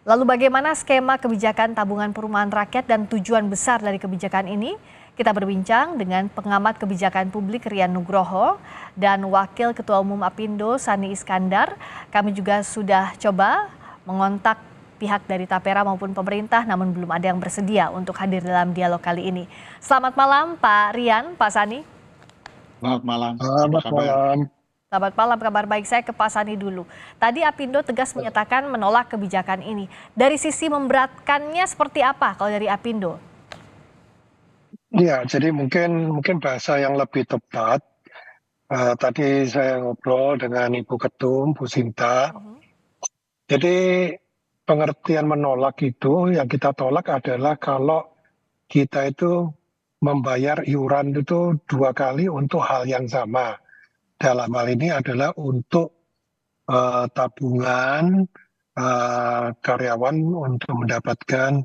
Lalu bagaimana skema kebijakan tabungan perumahan rakyat dan tujuan besar dari kebijakan ini? Kita berbincang dengan pengamat kebijakan publik Rian Nugroho dan Wakil Ketua Umum Apindo Sani Iskandar. Kami juga sudah coba mengontak pihak dari Tapera maupun pemerintah, namun belum ada yang bersedia untuk hadir dalam dialog kali ini. Selamat malam Pak Rian, Pak Sani. Selamat malam, apa Selamat kabar? malam. Selamat malam, kabar baik. Saya ke Pak Sani dulu. Tadi Apindo tegas menyatakan menolak kebijakan ini. Dari sisi memberatkannya seperti apa kalau dari Apindo? Ya, jadi mungkin bahasa yang lebih tepat. Tadi saya ngobrol dengan Ibu Ketum, Bu Sinta. Jadi pengertian menolak itu, yang kita tolak adalah kalau kita itu membayar iuran itu 2 kali untuk hal yang sama. Dalam hal ini adalah untuk tabungan karyawan untuk mendapatkan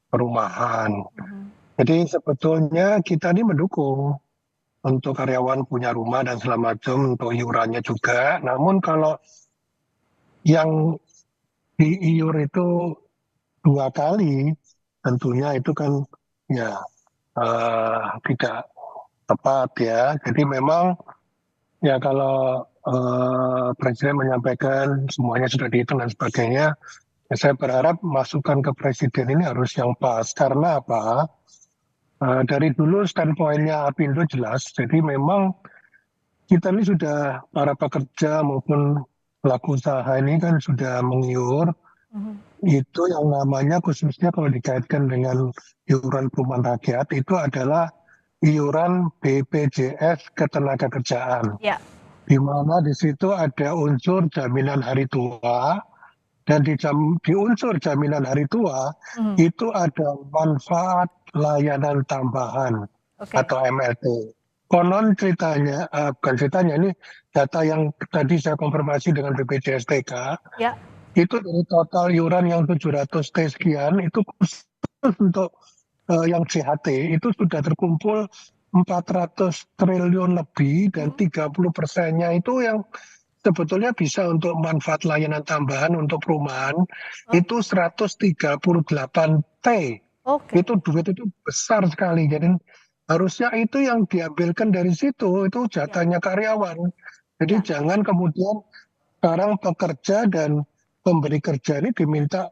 perumahan. Jadi sebetulnya kita ini mendukung untuk karyawan punya rumah dan segala macam, untuk iurannya juga. Namun kalau yang diiur itu 2 kali, tentunya itu kan ya tidak tepat ya. Jadi memang ya kalau Presiden menyampaikan semuanya sudah dihitung dan sebagainya, ya saya berharap masukan ke Presiden ini harus yang pas. Karena apa? Dari dulu standpointnya Apindo jelas, jadi memang kita ini sudah, para pekerja maupun pelaku usaha ini kan sudah mengiur, itu yang namanya khususnya kalau dikaitkan dengan iuran perumahan rakyat, itu adalah iuran BPJS Ketenagakerjaan, Ya, di mana di situ ada unsur jaminan hari tua, dan di unsur jaminan hari tua itu ada manfaat layanan tambahan oke. atau MLT. Konon ceritanya, bukan ceritanya, ini data yang tadi saya konfirmasi dengan BPJS TK, Ya, itu dari total iuran yang 700 T sekian, itu khusus untuk yang CHT itu sudah terkumpul 400 triliun lebih, dan 30%-nya itu yang sebetulnya bisa untuk manfaat layanan tambahan untuk perumahan, itu 138 T. oke. Itu duit itu besar sekali. Jadi harusnya itu yang diambilkan dari situ, itu Ya, jatahnya karyawan. Jadi ya. jangan kemudian sekarang pekerja dan pemberi kerja ini diminta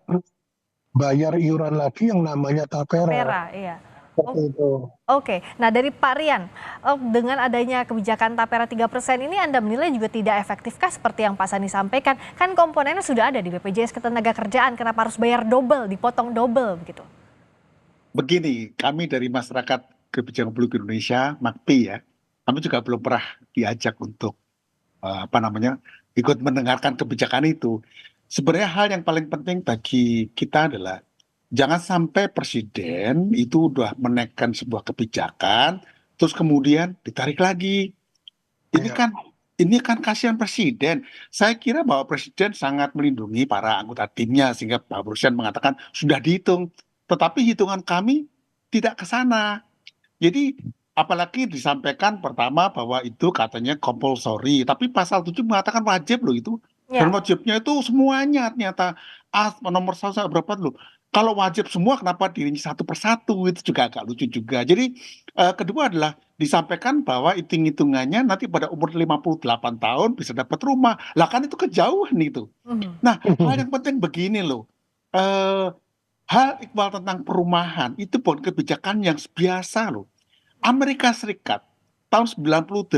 bayar iuran lagi yang namanya tapera. Tapera, iya. Seperti Oh, itu. oke. Nah, dari Pak Rian, dengan adanya kebijakan Tapera 3% ini Anda menilai juga tidak efektifkah seperti yang Pak Sani sampaikan? Kan komponennya sudah ada di BPJS Ketenagakerjaan, kenapa harus bayar double, dipotong double begitu? Begini, kami dari Masyarakat Kebijakan Publik Indonesia, MAKPI ya, kami juga belum pernah diajak untuk ikut mendengarkan kebijakan itu. Sebenarnya hal yang paling penting bagi kita adalah jangan sampai presiden itu udah menaikkan sebuah kebijakan, terus kemudian ditarik lagi. Ini Ya. kan ini kan kasihan presiden. Saya kira bahwa presiden sangat melindungi para anggota timnya sehingga Pak Presiden mengatakan sudah dihitung. Tetapi hitungan kami tidak ke sana. Jadi apalagi disampaikan pertama bahwa itu katanya compulsory, tapi pasal 7 mengatakan wajib loh itu. Dan Ya, wajibnya itu semuanya ternyata nomor satu sampai berapa loh. Kalau wajib semua kenapa dirinci satu persatu, itu juga agak lucu juga. Jadi kedua adalah disampaikan bahwa hitung-hitungannya nanti pada umur 58 tahun bisa dapat rumah. Lah kan itu kejauhan itu. Nah, hal yang penting begini loh. Eh, hal iqbal tentang perumahan itu bukan kebijakan yang biasa loh. Amerika Serikat tahun 98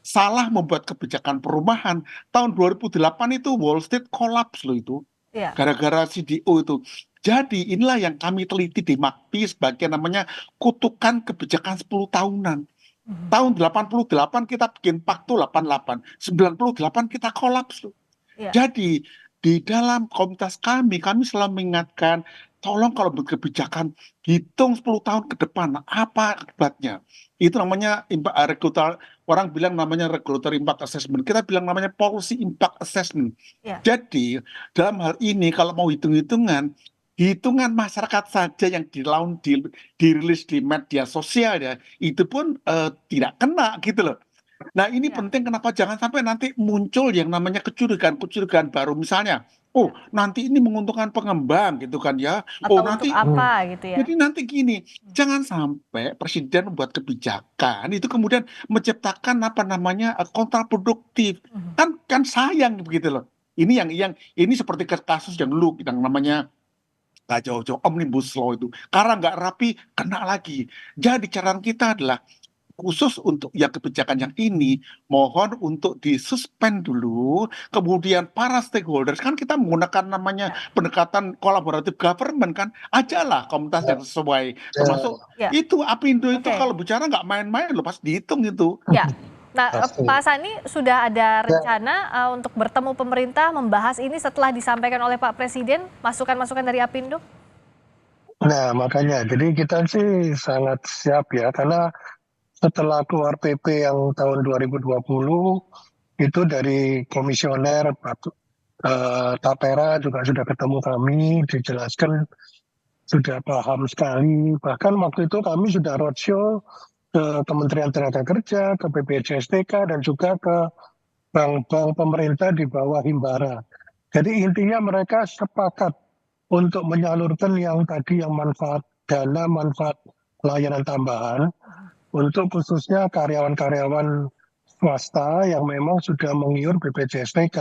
salah membuat kebijakan perumahan. Tahun 2008 itu Wall Street collapse loh itu. ya, Gara-gara CDO itu. Jadi inilah yang kami teliti di MAKPI sebagai namanya kutukan kebijakan 10 tahunan. Tahun 88 kita bikin Pakto 88, 98 kita kolaps loh. ya. Jadi di dalam komunitas kami selalu mengingatkan, tolong kalau berkebijakan hitung 10 tahun ke depan apa akibatnya. Itu namanya regulatory, orang bilang namanya regulatory impact assessment. Kita bilang namanya policy impact assessment. Ya. Jadi dalam hal ini kalau mau hitung-hitungan, hitungan masyarakat saja yang dirilis di media sosial ya, itu pun tidak kena gitu loh. Nah, ini Ya. penting kenapa jangan sampai nanti muncul yang namanya kecurigaan-kecurigaan baru. Misalnya, Oh, nanti ini menguntungkan pengembang gitu kan ya. Oh, Atau untuk nanti apa gitu ya? jadi nanti gini, jangan sampai presiden membuat kebijakan itu kemudian menciptakan apa namanya kontraproduktif. Mhm. Kan sayang begitu loh. Ini yang ini seperti kasus yang dulu yang namanya nggak jauh-jauh omnibus law itu. Karena nggak rapi kena lagi. Jadi cara kita adalah khusus untuk yang kebijakan yang ini, mohon untuk disuspend dulu, kemudian para stakeholders, kan kita menggunakan namanya Ya. pendekatan kolaboratif government kan, ajalah komunitas yang sesuai, termasuk Ya. itu Apindo itu Oke. kalau bicara nggak main-main loh, pas dihitung itu. Ya. Nah, Pasti. Pak Sani sudah ada Ya. rencana untuk bertemu pemerintah membahas ini setelah disampaikan oleh Pak Presiden, masukan-masukan dari Apindo? Nah, makanya, jadi kita sih sangat siap ya, karena setelah keluar PP yang tahun 2020, itu dari komisioner Tapera juga sudah ketemu kami, dijelaskan sudah paham sekali. Bahkan waktu itu kami sudah roadshow ke Kementerian Tenaga Kerja, ke BPJSTK, dan juga ke bank-bank pemerintah di bawah Himbara. Jadi intinya mereka sepakat untuk menyalurkan yang tadi yang manfaat dana, manfaat layanan tambahan untuk khususnya karyawan-karyawan swasta yang memang sudah mengiur BPJSTK.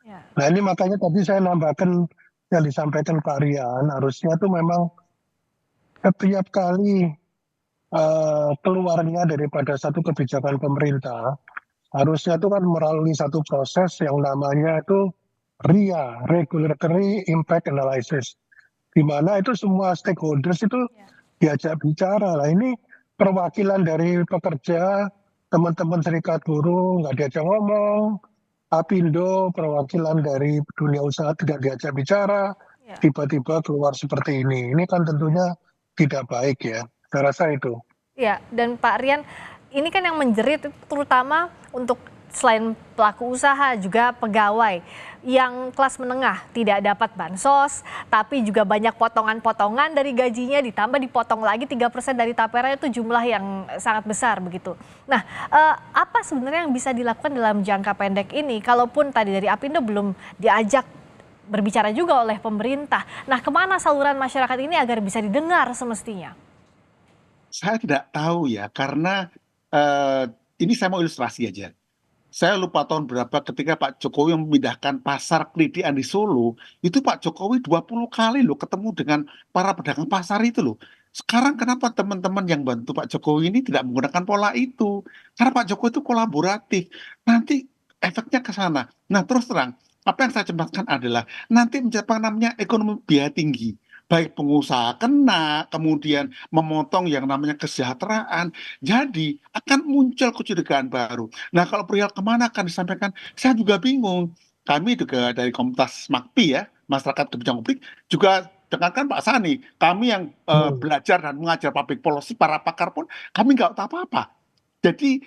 Ya. Nah ini makanya tadi saya nambahkan yang disampaikan Pak Rian, harusnya itu memang setiap kali keluarnya daripada satu kebijakan pemerintah, harusnya itu kan melalui satu proses yang namanya itu RIA, Regulatory Impact Analysis, di mana itu semua stakeholders itu diajak bicara. Lah ini perwakilan dari pekerja, teman-teman serikat buruh nggak diajak ngomong, Apindo perwakilan dari dunia usaha tidak diajak bicara, Ya. tiba-tiba keluar seperti ini. Ini kan tentunya tidak baik ya. Saya rasa itu. Ya, dan Pak Rian, ini kan yang menjerit itu terutama untuk selain pelaku usaha juga pegawai yang kelas menengah tidak dapat bansos, tapi juga banyak potongan-potongan dari gajinya ditambah dipotong lagi 3% dari tapera, itu jumlah yang sangat besar begitu. Nah, apa sebenarnya yang bisa dilakukan dalam jangka pendek ini? Kalaupun tadi dari Apindo belum diajak berbicara juga oleh pemerintah. Nah, kemana saluran masyarakat ini agar bisa didengar semestinya? Saya tidak tahu ya, karena ini saya mau ilustrasi aja. Saya lupa tahun berapa ketika Pak Jokowi memindahkan pasar Kredian di Solo, itu Pak Jokowi 20 kali loh ketemu dengan para pedagang pasar itu loh. Sekarang kenapa teman-teman yang bantu Pak Jokowi ini tidak menggunakan pola itu? Karena Pak Jokowi itu kolaboratif. Nanti efeknya ke sana. Nah, terus terang, apa yang saya cemaskan adalah nanti mencapai namanya ekonomi biaya tinggi. Baik pengusaha kena, kemudian memotong yang namanya kesejahteraan. Jadi akan muncul kecurigaan baru. Nah, kalau perihal kemana akan disampaikan, saya juga bingung. Kami juga dari Komunitas MAKPI ya, Masyarakat Kebijakan Publik, juga dengarkan Pak Sani, kami yang belajar dan mengajar public policy, para pakar pun, kami nggak tahu apa-apa. Jadi,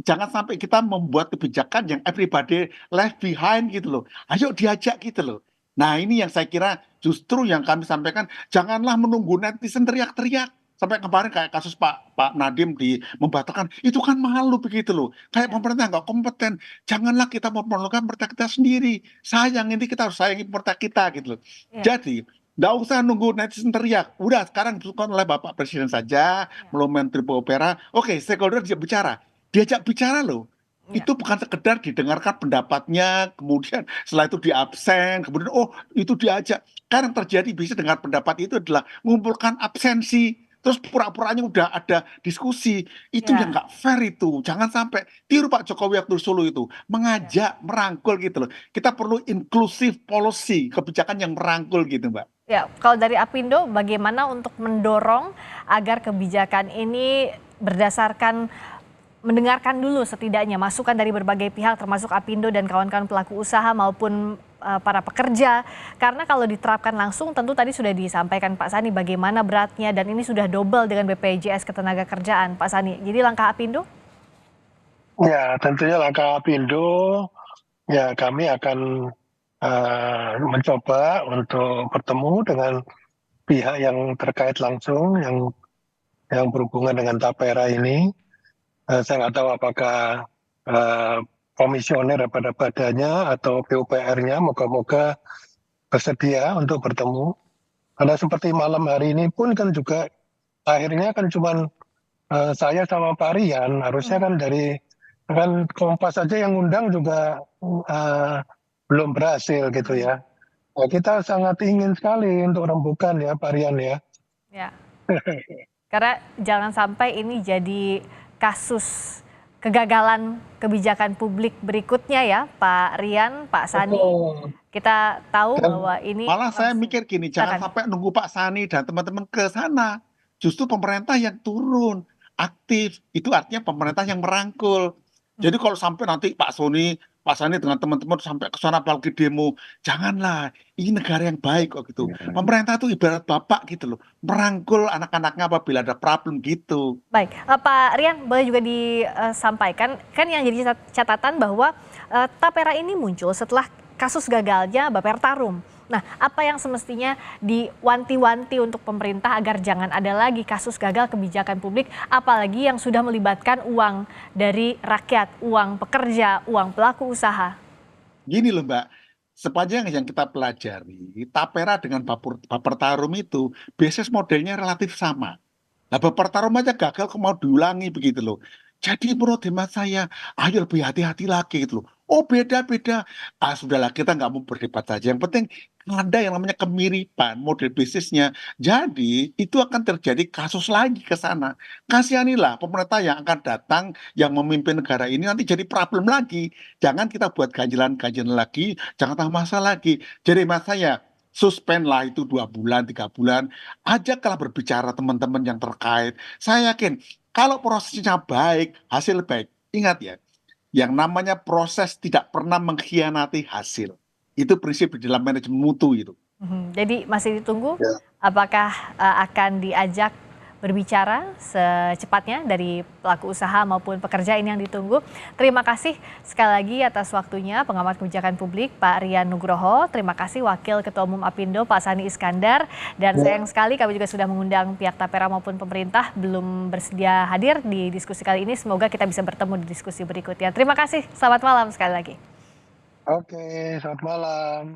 jangan sampai kita membuat kebijakan yang everybody left behind gitu loh. Ayo diajak gitu loh. Nah, ini yang saya kira justru yang kami sampaikan, janganlah menunggu netizen teriak-teriak. Sampai kemarin kayak kasus Pak Nadiem membatalkan, itu kan malu begitu loh. Kayak pemerintah nggak kompeten. Janganlah kita mempermalukan pemerintah kita sendiri. Sayang, ini kita harus sayangi pemerintah kita gitu loh. Ya. Jadi, nggak usah nunggu netizen teriak. Udah, sekarang dilakukan oleh Bapak Presiden saja, melalui Menteri Pupera. Oke, stakeholder diajak bicara. Diajak bicara loh. Ya. Itu bukan sekedar didengarkan pendapatnya, kemudian setelah itu diabsen, kemudian oh itu diajak. Karena yang terjadi bisa dengar pendapat itu adalah mengumpulkan absensi, terus pura-puranya udah ada diskusi. Itu Ya. yang nggak fair itu. Jangan sampai tiru Pak Jokowi waktu di Solo itu, mengajak, merangkul gitu loh. Kita perlu inclusive policy, kebijakan yang merangkul gitu, Mbak. Ya, kalau dari Apindo bagaimana untuk mendorong agar kebijakan ini berdasarkan mendengarkan dulu setidaknya masukan dari berbagai pihak termasuk Apindo dan kawan-kawan pelaku usaha maupun para pekerja, karena kalau diterapkan langsung tentu tadi sudah disampaikan Pak Sani bagaimana beratnya dan ini sudah double dengan BPJS Ketenagakerjaan Pak Sani. Jadi langkah Apindo? Ya, tentunya langkah Apindo, ya kami akan mencoba untuk bertemu dengan pihak yang terkait langsung, yang berhubungan dengan Tapera ini. Saya nggak tahu apakah komisioner pada badannya atau PUPR-nya, moga-moga bersedia untuk bertemu. Karena seperti malam hari ini pun kan juga akhirnya kan cuman saya sama Pak Rian, harusnya kan dari kan Kompas aja yang undang juga belum berhasil gitu ya. Nah, kita sangat ingin sekali untuk rembukan ya Pak Rian ya. Ya, karena jangan sampai ini jadi kasus kegagalan kebijakan publik berikutnya ya, Pak Rian, Pak Sani. Betul. Kita tahu Dan bahwa ini Malah saya langsung. mikir gini, jangan Silakan. sampai nunggu Pak Sani dan teman-teman ke sana. Justru pemerintah yang turun, aktif. Itu artinya pemerintah yang merangkul. Jadi kalau sampai nanti Pak Sani dengan teman-teman sampai ke sana apalagi demo, janganlah. Ini negara yang baik kok gitu. Pemerintah itu ibarat bapak gitu loh, merangkul anak-anaknya apabila ada problem gitu. Baik, Pak Rian boleh juga disampaikan, kan yang jadi catatan bahwa Tapera ini muncul setelah kasus gagalnya Bapertarum. Nah, apa yang semestinya diwanti-wanti untuk pemerintah agar jangan ada lagi kasus gagal kebijakan publik, apalagi yang sudah melibatkan uang dari rakyat, uang pekerja, uang pelaku usaha? Gini loh Mbak, sepanjang yang kita pelajari, Tapera dengan Bapertarum itu bisnis modelnya relatif sama. Nah, Bapertarum aja gagal kok mau diulangi begitu loh. Jadi menurut hemat saya, ayo lebih hati-hati lagi gitu loh. Oh beda-beda. Sudahlah kita nggak mau berdebat saja. Yang penting ada yang namanya kemiripan model bisnisnya. Jadi itu akan terjadi kasus lagi ke sana. Kasihanilah pemerintah yang akan datang, yang memimpin negara ini nanti jadi problem lagi. Jangan kita buat ganjilan-ganjilan lagi, jangan tambah masalah lagi. Jadi hemat saya, suspend lah itu 2 bulan, 3 bulan. Ajaklah berbicara teman-teman yang terkait. Saya yakin kalau prosesnya baik, hasil baik. Ingat ya, yang namanya proses tidak pernah mengkhianati hasil. Itu prinsip di dalam manajemen mutu itu. Jadi masih ditunggu Ya. apakah akan diajak berbicara secepatnya dari pelaku usaha maupun pekerja, ini yang ditunggu. Terima kasih sekali lagi atas waktunya pengamat kebijakan publik Pak Rian Nugroho. Terima kasih Wakil Ketua Umum Apindo Pak Sani Iskandar. Dan sayang sekali kami juga sudah mengundang pihak Tapera maupun pemerintah belum bersedia hadir di diskusi kali ini. Semoga kita bisa bertemu di diskusi berikutnya. Terima kasih, selamat malam sekali lagi. Oke, selamat malam.